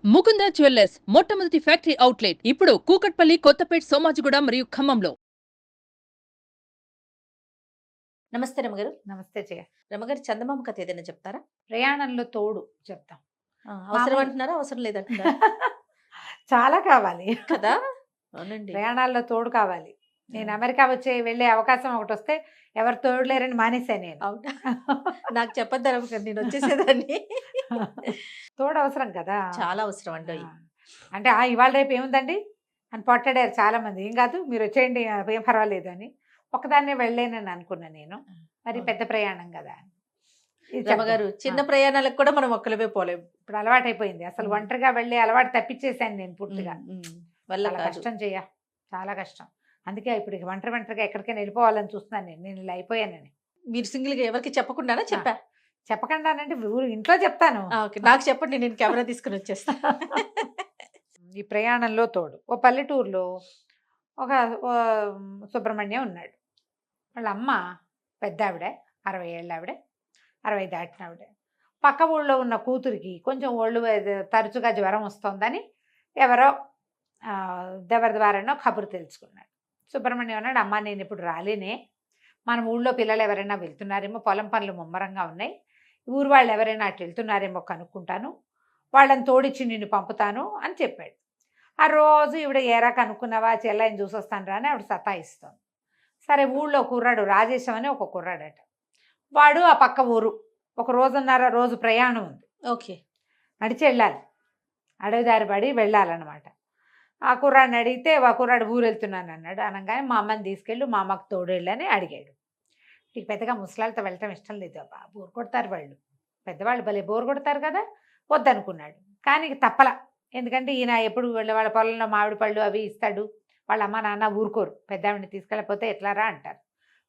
Mukunda jewellers మొట్టమొదటి factory outlet ఇప్పుడు కూకట్పల్లి, కొత్తపేట్, సోమాజిగూడ మరియు ఖమ్మంలో. నమస్తే రమగారు. నమస్తే జయ. రమగారు, చందమామ కథ ఏదైనా చెప్తారా? ప్రయాణంలో తోడు చెప్తాం. అవసరం అంటున్నారా, అవసరం లేదంటున్నారా? చాలా కావాలి కదా. అవునండి. ప్రయాణాల్లో తోడు కావాలి. నేను అమెరికా వెళ్ళే అవకాశం ఒకటి వస్తే ఎవరు తోడు లేరని మానేశాను నేను. అవునా? నాకు చెప్పొద్దు రమగారు, నేను వచ్చేసేదాన్ని. తోడు అవసరం కదా, చాలా అవసరం అండి. అంటే ఇవాళ రేపు ఏముందండి అని పొట్టడారు చాలా మంది. ఏం కాదు, మీరు వచ్చేయండి, ఏం పర్వాలేదు అని. ఒకదాన్నే వెళ్ళలేనని అనుకున్నా నేను. మరి పెద్ద ప్రయాణం కదా. రమగారు, చిన్న ప్రయాణాలకు కూడా మనం ఒక్కలమే పోలేము. ఇప్పుడు అలవాటు అయిపోయింది. అసలు ఒంటరిగా వెళ్ళి అలవాటు తప్పించేసాను నేను పూర్తిగా. వల్ల కష్టం చెయ్య, చాలా కష్టం. అందుకే ఇప్పుడు ఒంటరిగా ఎక్కడికైనా వెళ్ళిపోవాలని చూస్తున్నాను నేను ఇలా అయిపోయానని. మీరు సింగిల్ గా ఎవరికి చెప్పకుండానే చెప్పా? చెప్పకుండానంటే ఇంట్లో చెప్తాను. నాకు చెప్పండి, నేను కెమెరా తీసుకుని వచ్చేస్తా. ఈ ప్రయాణంలో తోడు. ఓ పల్లెటూరులో ఒక సుబ్రహ్మణ్యం ఉన్నాడు. వాళ్ళ అమ్మ పెద్ద ఆవిడ, 60 ఏళ్ళ ఆవిడ, 60 దాటిన ఆవిడ. పక్క ఊళ్ళో ఉన్న కూతురికి కొంచెం ఒళ్ళు తరచుగా జ్వరం వస్తుందని ఎవరో ఎవరి ద్వారానో కబురు తెలుసుకున్నాడు. సుబ్రహ్మణ్యం అన్నాడు, అమ్మ నేను ఇప్పుడు రాలేనే, మన ఊళ్ళో పిల్లలు ఎవరైనా వెళ్తున్నారేమో, పొలం పనులు ముమ్మరంగా ఉన్నాయి, ఊరు వాళ్ళు ఎవరైనా అటు వెళ్తున్నారేమో కనుక్కుంటాను, వాళ్ళని తోడిచ్చి నిన్ను పంపుతాను అని చెప్పాడు. ఆ రోజు ఈవిడ ఏరా కనుక్కున్నావా, చెల్లాయిని చూసొస్తాను రా అని ఆవిడ సతాయిస్తుంది. సరే, ఊళ్ళో కుర్రాడు రాజేశం అని ఒక కుర్రాడట. వాడు ఆ పక్క ఊరు, ఒక రోజు ప్రయాణం ఉంది. ఓకే, నడిచి వెళ్ళాలి, అడవి దారి పడి వెళ్ళాలన్నమాట. ఆ కుర్రాడిని అడిగితే ఆ కుర్రాడు ఊరు వెళ్తున్నాను అన్నాడు. అనగానే మా అమ్మని తీసుకెళ్ళి మా అమ్మకు తోడు వెళ్ళని అడిగాడు. నీకు పెద్దగా ముసలాళ్ళతో వెళ్ళటం ఇష్టం లేదు అబ్బా, బోరు కొడతారు వాళ్ళు, పెద్దవాళ్ళు భలే బోరు కొడతారు కదా, వద్దనుకున్నాడు. కానీ తప్పల, ఎందుకంటే ఈయన ఎప్పుడు వాళ్ళ పొలంలో మామిడి పళ్ళు అవి ఇస్తాడు, వాళ్ళ అమ్మ నాన్న ఊరుకోరు, పెద్దావిడిని తీసుకెళ్ళకపోతే ఎట్లారా అంటారు.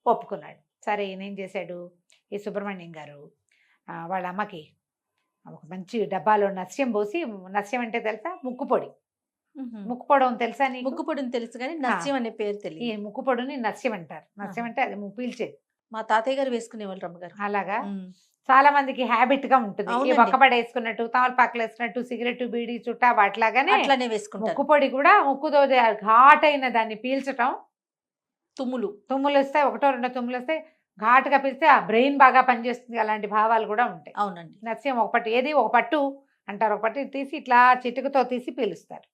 ఒప్పుకున్నాడు. సరే, ఈయన ఏం చేశాడు, ఈ సుబ్రహ్మణ్యం గారు వాళ్ళ అమ్మకి ఒక మంచి డబ్బాలో నస్యం పోసి, నస్యం అంటే తెలుసా, ముక్కుపొడి, ముక్కుపొడని తెలుసా నీకు? ముక్కుపొడిని తెలుసు కానీ నస్యం అనే పేరు తెలియదు. ఈ ముక్కుపొడిని నస్యం అంటారు. నస్యం అంటే అది పీల్చేది. మా తాతయ్య గారు వేసుకునేవాళ్ళు రమ్మగారు. అలాగా చాలా మందికి హ్యాబిట్ గా ఉంటుంది. ఈ ఒక్కపడి వేసుకున్నట్టు, తమలపాకులు వేసుకున్నట్టు, సిగరెట్ బీడి చుట్టా వాటిలాగానే అట్లానే వేసుకుంటారు. ముక్కుపొడి కూడా ముక్కుతో ఘాటైన దాన్ని పీల్చటం. తుమ్ములు వస్తే, ఒకటో రెండో తుమ్ములు వస్తే ఘాటుగా పీల్స్తే ఆ బ్రెయిన్ బాగా పనిచేస్తుంది. అలాంటి భావాలు కూడా ఉంటాయి. అవునండి. నస్యం ఒక పట్టు అంటారు, ఒక పట్టు తీసి ఇట్లా చిటుకుతో తీసి పీలుస్తారు.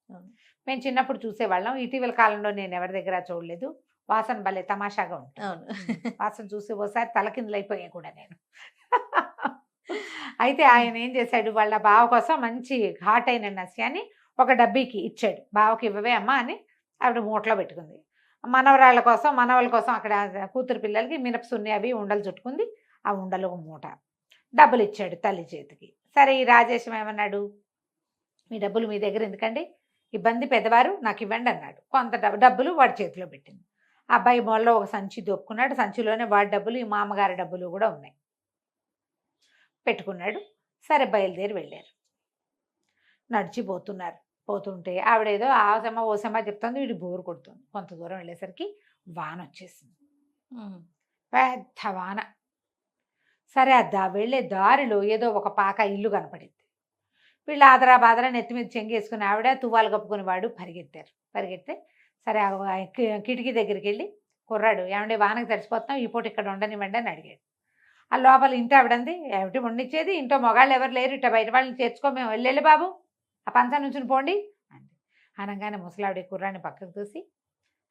మేము చిన్నప్పుడు చూసేవాళ్ళం. ఇటీవల కాలంలో నేను ఎవరి దగ్గర చూడలేదు. వాసన భలే తమాషాగా ఉంటుంది. వాసన చూసి ఓసారి తలకిందులైపోయాను కూడా నేను. అయితే ఆయన ఏం చేశాడు, వాళ్ళ బావ కోసం మంచి ఘాటైన నస్యాన్ని ఒక డబ్బీకి ఇచ్చాడు. బావకి ఇవ్వవే అమ్మ అని ఆవిడ మూటలో పెట్టుకుంది. మనవరాళ్ళ కోసం, మనవల కోసం అక్కడ కూతురు పిల్లలకి మినపసున్ని అవి ఉండలు చుట్టుకుంది. ఆ ఉండలు మూట డబ్బులు ఇచ్చాడు తల్లి చేతికి. సరే, ఈ రాజేశం ఏమన్నాడు, మీ డబ్బులు మీ దగ్గర ఎందుకండి, ఇబ్బంది పెద్దవారు, నాకు ఇవ్వండి అన్నాడు. కొంత డబ్బులు వాడి చేతిలో పెట్టింది. అబ్బాయి మొల్లో ఒక సంచి దొప్పుకున్నాడు. సంచిలోనే వాడి డబ్బులు, ఈ మామగారి డబ్బులు కూడా ఉన్నాయి, పెట్టుకున్నాడు. సరే, బయలుదేరి వెళ్ళారు. నడిచిపోతున్నారు. పోతుంటే ఆవిడేదో ఆసమ్మ ఓసమ్మ చెప్తుంది, వీడు బోరు కొడుతుంది. కొంత దూరం వెళ్ళేసరికి వాన వచ్చేసింది, పెద్ద వాన. సరే, వెళ్ళే దారిలో ఏదో ఒక పాక ఇల్లు కనపడింది. వీళ్ళు ఆదరా బాదరా నెత్తి మీద చెంగేసుకుని ఆవిడ తువ్వాలు కప్పుకుని వాడు పరిగెడితే సరే, కిటికీ దగ్గరికి వెళ్ళి, కుర్రాడు ఏమంటే వానకి తడిసిపోతున్నాం, ఈ పూట ఇక్కడ ఉండనివ్వండి అని అడిగాడు. ఆ లోపల ఇంటి ఆవిడంది, ఏమిటి వండించేది, ఇంట్లో మొగాళ్ళు ఎవరు లేరు, ఇట్లా బయట వాళ్ళని చేర్చుకో, మేము వెళ్ళి బాబు ఆ పంచ నుంచి పోండి అంది. అనగానే ముసలావిడ కుర్రాన్ని పక్కకు చూసి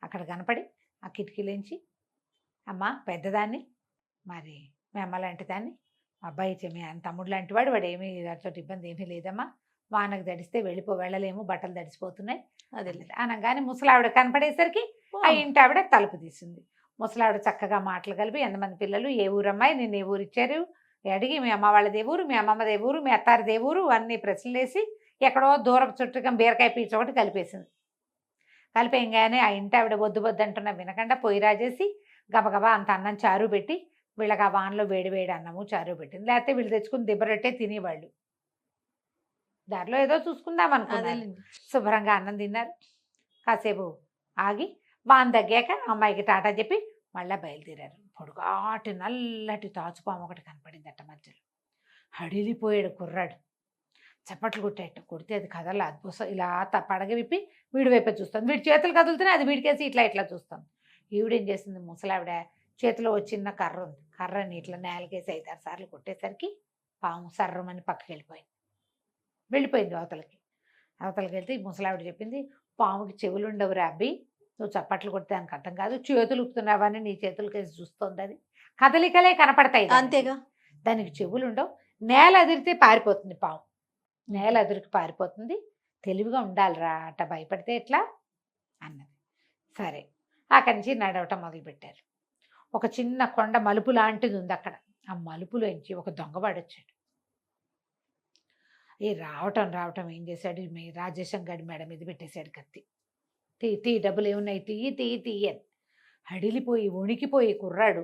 అక్కడ కనపడి ఆ కిటికీలోంచి, అమ్మ పెద్దదాన్ని, మరి మీ అమ్మ లాంటి దాన్ని, అబ్బాయి మీ తమ్ముడు లాంటి వాడు, వాడు ఏమీ దాంట్లో ఇబ్బంది ఏమీ లేదమ్మా, వానకు తడిస్తే వెళ్ళలేము, బట్టలు తడిసిపోతున్నాయి అదే అనగానే ముసలావిడ కనపడేసరికి ఆ ఇంటి ఆవిడ తలుపు తీసింది. ముసలావిడ చక్కగా మాటలు కలిపి, ఎంతమంది పిల్లలు, ఏ ఊరమ్మాయి, నిన్ను ఏ ఊరు ఇచ్చారు అడిగి, మీ అమ్మ వాళ్ళదే ఊరు, మీ అమ్మమ్మదే ఊరు, మీ అత్తారిదే ఊరు అన్నీ ప్రశ్నలు వేసి ఎక్కడో దూరపు చుట్టుగా బీరకాయ పీచు ఒకటి కలిపేసింది. కలిపేయంగానే ఆ ఇంటి ఆవిడ వద్దు అంటున్నా వినకుండా పొయ్యి రాజేసి గబగబా అంత అన్నం చారు పెట్టి, వీళ్ళకి ఆ వానలో వేడి అన్నము చారు పెట్టింది. లేకపోతే వీళ్ళు తెచ్చుకుని దిబ్బరొట్టే తినేవాళ్ళు. దారిలో ఏదో చూసుకుందాం అనుకున్నారు. శుభ్రంగా అన్నం తిన్నారు. కాసేపు ఆగి వాన తగ్గాక అమ్మాయికి టాటా చెప్పి మళ్ళీ బయలుదేరారు. పొడుగాటి నల్లటి తాచుపాము ఒకటి కనపడిందట మధ్యలో. హడిలిపోయాడు కుర్రాడు. చప్పట్లు కొట్టేట కొడితే అది కదల అది ఇలా పడగ విప్పి వీడి వైపే చూస్తుంది. వీడి చేతులు కదులుతూనే అది వీడికేసి ఇట్లా ఇట్లా చూస్తుంది. ఈవిడేం చేసింది, ముసలావిడ చేతిలో చిన్న కర్ర ఉంది, కర్రని ఇట్లా నేలకేసి 5-6 సార్లు కొట్టేసరికి పాము సర్రమని పక్కకి వెళ్ళిపోయింది అవతలకి వెళ్తే ఈ ముసలావిడ చెప్పింది, పాముకి చెవులు ఉండవురా అబ్బి, నువ్వు చప్పట్లు కొడితే దానికి అర్థం కాదు, చేతులు ఉప్పుతున్నావని నీ చేతులకేసి చూస్తుంది, అది కదలికలే కనపడతాయి అంతేగా, దానికి చెవులు ఉండవు, నేల అదిరితే పారిపోతుంది పాము, నేల అదురికి పారిపోతుంది, తెలివిగా ఉండాలిరా, అట్ట భయపడితే ఎట్లా అన్నది. సరే అక్కడి నుంచి నడవటం మొదలుపెట్టారు. ఒక చిన్న కొండ మలుపు లాంటిది ఉంది అక్కడ, ఆ మలుపులోంచి ఒక దొంగవాడు వచ్చాడు. ఈ రావటం ఏం చేశాడు, రాజేశం గడి మేడ మీద పెట్టేశాడు కత్తి. తీ డబ్బులు ఏమున్నాయి, తీయని అడిలిపోయి వణికిపోయి కుర్రాడు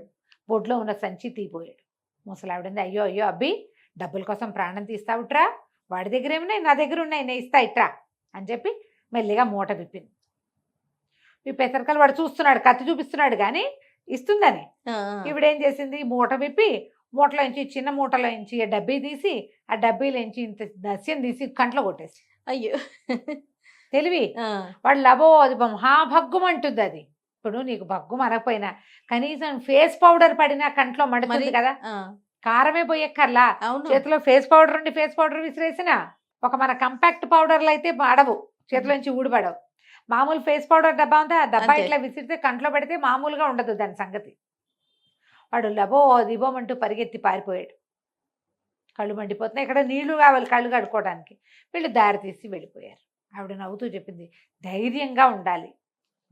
బొడ్లో ఉన్న సంచి తీపోయాడు. ముసలావిడంది, అయ్యో అబ్బి, డబ్బుల కోసం ప్రాణం తీస్తావుట్రా, వాడి దగ్గర ఏమున్నాయి, నా దగ్గర ఉన్నాయి, నేను ఇస్తా ఇట్రా అని చెప్పి మెల్లిగా మూట విప్పింది. విప్పేసరికల్ వాడు చూస్తున్నాడు, కత్తి చూపిస్తున్నాడు కానీ ఇస్తుందని. ఈవిడేం చేసింది, మూట విప్పి మూటలోంచి చిన్న మూటలోంచి డబ్బీ తీసి ఆ డబ్బీలోంచి ఇంత దస్యం తీసి కంట్లో కొట్టేసి. అయ్యో తెలివి వాడు లబో అది మహాభగ్గుమంటుంది. అది ఇప్పుడు నీకు భగ్గు అనకపోయినా కనీసం ఫేస్ పౌడర్ పడినా కంట్లో మడుతుంది కదా, కారమే పోయక్కర్లా, చేతిలో ఫేస్ పౌడర్ ఉండి ఫేస్ పౌడర్ విసిరేసిన ఒక మన కంపాక్ట్ పౌడర్లు అయితే అడవు, చేతిలోంచి ఊడిపడవు. మామూలు ఫేస్ పౌడర్ డబ్బా ఉంటే ఆ డబ్బా ఇట్లా విసిరితే కంట్లో పడితే మామూలుగా ఉండదు దాని సంగతి. వాడు లబో దిబోమంటూ పరిగెత్తి పారిపోయాడు. కళ్ళు మండిపోతున్నాయి, ఇక్కడ నీళ్లు కావాలి కళ్ళు కడుక్కోవడానికి. వీళ్ళు దారి తీసి వెళ్ళిపోయారు. ఆవిడ నవ్వుతూ చెప్పింది, ధైర్యంగా ఉండాలి,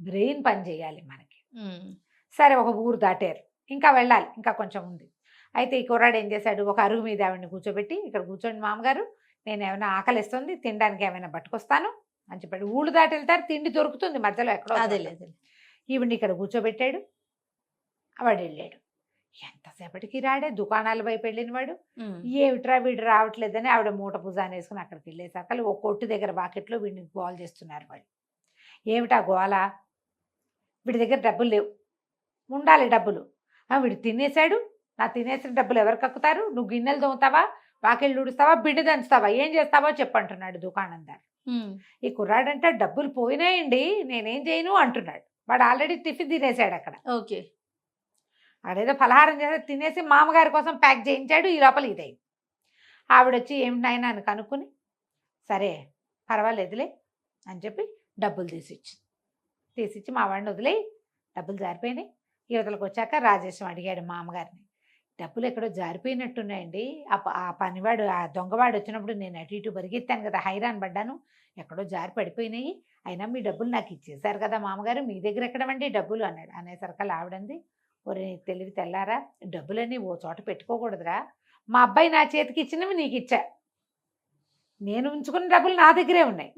బ్రెయిన్ పని చేయాలి మనకి. సరే ఒక ఊరు దాటారు, ఇంకా వెళ్ళాలి, ఇంకా కొంచెం ఉంది. అయితే ఈ కుర్రాడు ఏం చేశాడు, ఒక అరుగు మీద ఆవిడని కూర్చోబెట్టి, ఇక్కడ కూర్చోండి మామగారు, నేను ఏమైనా ఆకలిస్తుంది, తినడానికి ఏమైనా పట్టుకొస్తాను అని చెప్పాడు. ఊళ్ళు దాటి వెళ్తారు, తిండి దొరుకుతుంది మధ్యలో ఎక్కడో. అదే లేదు, ఈవిడ్ని ఇక్కడ కూర్చోబెట్టాడు. వాడు వెళ్ళాడు. ఎంతసేపటికి రాడే, దుకాణాల వైపు వెళ్ళిన వాడు. ఏమిట్రా వీడు రావట్లేదని ఆవిడ మూట భుజాన్ని వేసుకుని అక్కడికి వెళ్ళేసరికి ఒక కొట్టు దగ్గర బాకెట్లో వీడిని గోల చేస్తున్నారు వాళ్ళు. ఏమిటా గోల, వీడి దగ్గర డబ్బులు లేవు, ఉండాలి డబ్బులు, వీడు తినేశాడు, నా తినేసిన డబ్బులు ఎవరు కక్కుతారు, నువ్వు గిన్నెలు దోముతావా, వాకిళ్ళు ఊడుస్తావా, బిడ్డ దంచుతావా, ఏం చేస్తావో చెప్పంటున్నాడు దుకాణందారు. ఈ కుర్రాడంటే డబ్బులు పోయినాయండి, నేనేం చేయను అంటున్నాడు. వాడు ఆల్రెడీ టిఫిన్ తినేశాడు అక్కడ. ఓకే, ఆడేదో ఫలహారం చేసి తినేసి మామగారి కోసం ప్యాక్ చేయించాడు. ఈ లోపల ఇదైంది. ఆవిడొచ్చి ఏమిటైనా అని కనుక్కుని, సరే పర్వాలేదులే అని చెప్పి డబ్బులు తీసిచ్చి మా వాడిని వదిలే, డబ్బులు జారిపోయినాయి. యువతలకు వచ్చాక రాజేశం అడిగాడు మామగారిని, డబ్బులు ఎక్కడో జారిపోయినట్టున్నాయండి, ఆ పనివాడు ఆ దొంగవాడు వచ్చినప్పుడు నేను అటు ఇటు పరిగెత్తాను కదా, హైరాన్ పడ్డాను, ఎక్కడో జారి పడిపోయినాయి, అయినా మీ డబ్బులు నాకు ఇచ్చేశారు కదా మామగారు, మీ దగ్గర ఎక్కడమండి డబ్బులు అన్నాడు. అనేసరికల్లా ఆవిడంది, ఒరే తెలివి తెల్లారా, డబ్బులన్నీ ఓ చోట పెట్టుకోకూడదురా, మా అబ్బాయి నా చేతికి ఇచ్చినవి నీకు ఇచ్చా, నేను ఉంచుకున్న డబ్బులు నా దగ్గరే ఉన్నాయి,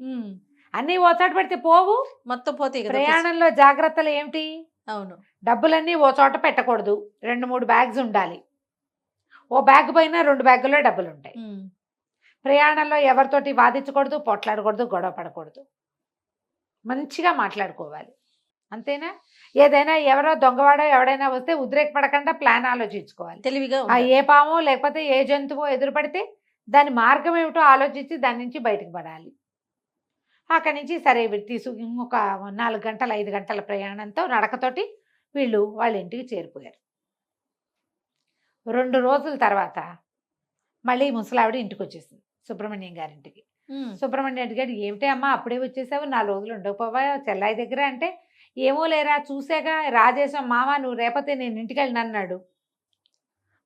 అన్నీ ఓ చోట పెడితే పోవు, మొత్తం పోతే. ప్రయాణంలో జాగ్రత్తలు ఏమిటి, అవును, డబ్బులన్నీ ఓ చోట పెట్టకూడదు, 2-3 బ్యాగ్స్ ఉండాలి, ఓ బ్యాగ్ పైన 2 బ్యాగుల్లో డబ్బులు ఉంటాయి. ప్రయాణంలో ఎవరితోటి వాదించకూడదు, పొట్లాడకూడదు, గొడవ పడకూడదు, మంచిగా మాట్లాడుకోవాలి, అంతేనా. ఏదైనా ఎవరో దొంగవాడో ఎవడైనా వస్తే ఉద్రేకపడకుండా ప్లాన్ ఆలోచించుకోవాలి, తెలివిగా. ఏ పామో లేకపోతే ఏ జంతువో ఎదురుపడితే దాని మార్గం ఏమిటో ఆలోచించి దాని నుంచి బయటకు పడాలి. అక్కడి నుంచి సరే ఇంకొక 4 గంటల 5 గంటల ప్రయాణంతో నడకతోటి వీళ్ళు వాళ్ళ ఇంటికి చేరిపోయారు. 2 రోజుల తర్వాత మళ్ళీ ముసలావిడ ఇంటికి వచ్చేసింది, సుబ్రహ్మణ్యం గారింటికి. సుబ్రహ్మణ్యం గారు, ఏమిటే అమ్మా అప్పుడే వచ్చేసావు, 4 రోజులు ఉండకపోవా చెల్లాయి దగ్గర అంటే, ఏమో లేరా చూసాక రాజేశం మామ నువ్వు రేపతే నేను ఇంటికి వెళ్ళిన అన్నాడు.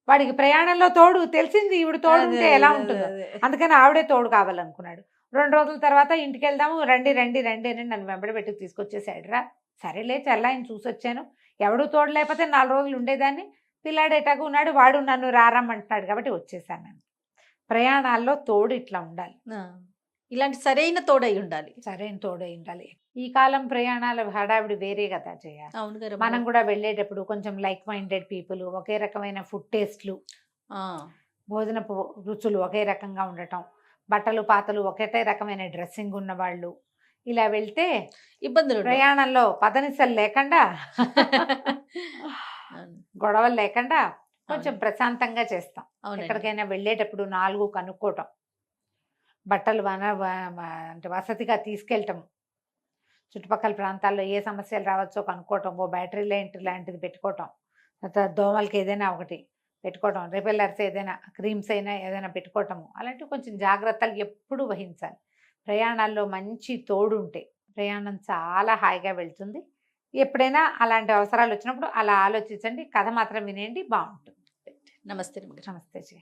వాడికి ప్రయాణంలో తోడు తెలిసింది, ఈవిడ తోడు ఉంటే ఎలా ఉంటుందో, అందుకని ఆవిడే తోడు కావాలనుకున్నాడు. 2 రోజుల తర్వాత ఇంటికి వెళ్దాము, రండి రండి రండి అని నన్ను వెంబడి పెట్టి తీసుకొచ్చేసాడురా. సరేలే చెల్లాయిని చూసొచ్చాను, ఎవడు తోడు లేకపోతే 4 రోజులు ఉండేదాన్ని, పిల్లాడేటాగా ఉన్నాడు, వాడు నన్ను రారమ్మంటున్నాడు కాబట్టి వచ్చేసాను. ప్రయాణాల్లో తోడు ఇట్లా ఉండాలి, ఇలాంటి సరైన తోడై ఉండాలి, సరైన తోడై ఉండాలి. ఈ కాలం ప్రయాణాల హడావిడి వేరే కదా చేయాలి. అవును కదా, మనం కూడా వెళ్ళేటప్పుడు కొంచెం లైక్ మైండెడ్ పీపుల్, ఒకే రకమైన ఫుడ్ టేస్ట్లు, భోజనపు రుచులు ఒకే రకంగా ఉండటం, బట్టలు పాతలు ఒకటే రకమైన డ్రెస్సింగ్ ఉన్న వాళ్ళు, ఇలా వెళ్తే ఇబ్బందులు, ప్రయాణంలో పదనిసలు లేకుండా గొడవలు లేకుండా కొంచెం ప్రశాంతంగా చేస్తాం. ఎక్కడికైనా వెళ్ళేటప్పుడు 4 కనుక్కోవటం, బట్టలు అంటే వసతిగా తీసుకెళ్ళటము, చుట్టుపక్కల ప్రాంతాల్లో ఏ సమస్యలు రావచ్చో కనుక్కోవటం, ఓ బ్యాటరీ లైట్ లాంటిది పెట్టుకోవటం, తర్వాత దోమలకి ఏదైనా ఒకటి పెట్టుకోవటం, రిపెల్లర్స్ ఏదైనా క్రీమ్స్ అయినా ఏదైనా పెట్టుకోవటము, అలాంటివి కొంచెం జాగ్రత్తలు ఎప్పుడూ వహించాలి. ప్రయాణాల్లో మంచి తోడు ఉంటే ప్రయాణం చాలా హాయిగా వెళ్తుంది. ఎప్పుడైనా అలాంటి అవసరాలు వచ్చినప్పుడు అలా ఆలోచించండి. కథ మాత్రం వినేయండి, బాగుంటుంది. నమస్తే రమ్మగారు. నమస్తే జయ.